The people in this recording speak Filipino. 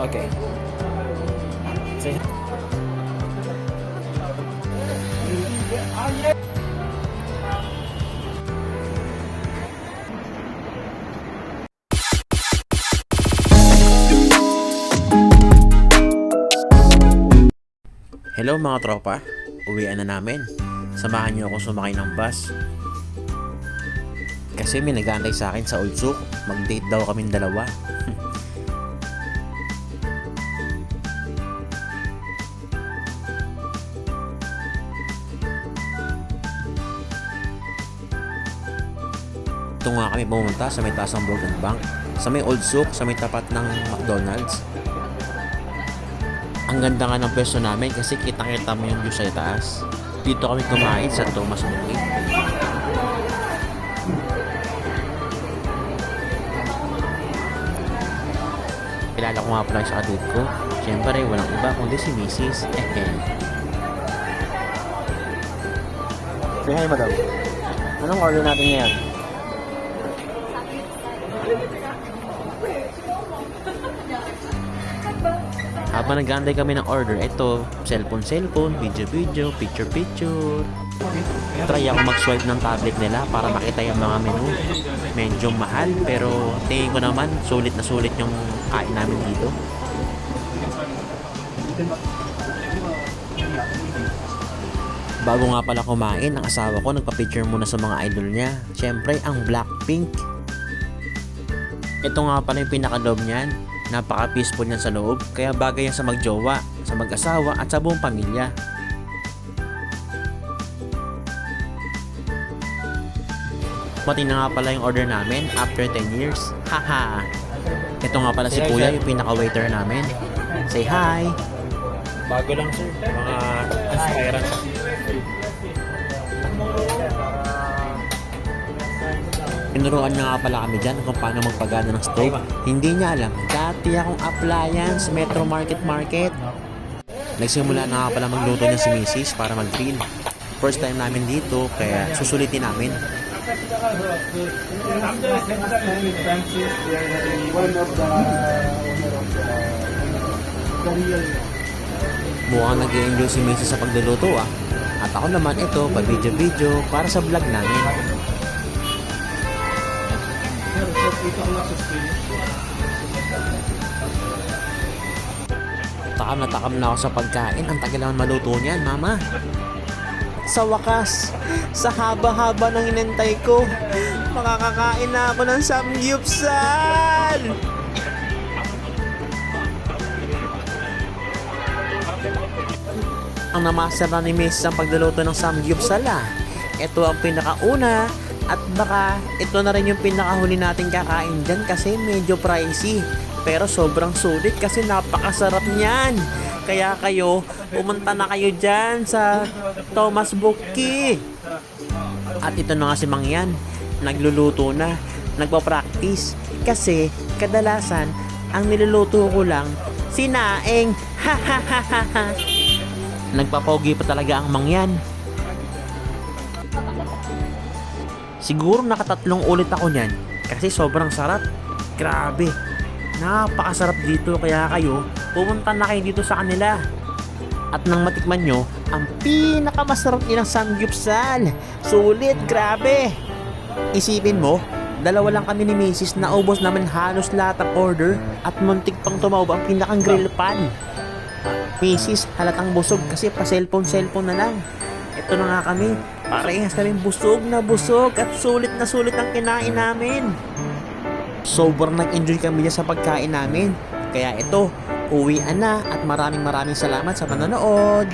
Okay. Say hello mga tropa, uwian na namin. Samahan niyo ako sumakay ng bus. Kasi may nag-aantay sa akin sa Old Souk. Mag-date daw kaming dalawa. Ito nga kami pumunta sa may taas ng Broken Bank, sa may Old Souk, sa may tapat ng McDonald's. Ang ganda nga ng pwesto namin kasi kitang-kita mo yung view sa taas. Dito kami kumain sa Thomas Bukid. Kilala ko nga pala sa kadate ko. Siyempre, walang iba kundi si Mrs. Say hi, madam. Anong order natin ngayon? Habang nag-aantay kami ng order, ito, cellphone, video, picture. Try ako mag-swipe ng tablet nila para makita yung mga menu. Medyo mahal, pero tingin ko naman, sulit na sulit yung kain namin dito. Bago nga pala kumain, ang asawa ko nagpa-picture muna sa mga idol niya. Siyempre, ang Blackpink. Ito nga pala yung pinaka-loob niyan. Napaka-peaceful niyan sa loob, kaya bagay yan sa magjowa, sa mag-asawa at sa buong pamilya. Pati na nga pala yung order namin after 10 years. Haha! Ito nga pala si Kuya, yung pinaka-waiter namin. Say hi! Bago lang sir, mga aspirant. Tinuruan niya nga pala kami dyan kung paano magpagana ng stove. Hindi niya alam, dati akong appliance, Metro Market. Nagsimula na nga pala magluto niya si Mrs. para mag-grill. First time namin dito, kaya susulitin namin. Mukhang nag-i-enjoy si Mrs. sa pagluluto ah. At ako naman ito, pa-video para sa vlog namin. Takam na ako sa pagkain. Ang tagal naman maluto niyan, mama. Sa wakas, sa haba-haba ng inantay ko, makakakain na ako ng samgyupsal. Ang namaster na ni Miss ang pagluluto ng samgyupsal ah. Ito ang pinakauna. At baka ito na rin yung pinakahuli natin kakain dyan kasi medyo pricey. Pero sobrang sulit kasi napakasarap niyan. Kaya kayo, pumunta na kayo dyan sa Thomas Bukid. At ito na nga si Mang Yan, nagluluto na, nagpa-practice. Kasi kadalasan, ang niluluto ko lang, sinaing. Nagpapogi pa talaga ang Mang Yan. Siguro nakatatlong ulit ako niyan kasi sobrang sarap. Grabe. Napakasarap dito kaya kayo pumunta na kayo dito sa kanila. At nang matikman nyo ang pinakamasarap nilang samgyupsal. Sulit, grabe. Isipin mo, dalawa lang kami ni Mrs. na ubos naman halos lahat ng order at muntik pang tumaob ang pinakang grill pan. Mrs. halatang busog kasi pa cellphone na lang. Ito na nga kami, parehas kami busog at sulit na sulit ang kinain namin. Sobrang nag-enjoy kami sa pagkain namin. Kaya ito, uwian na at maraming salamat sa panonood.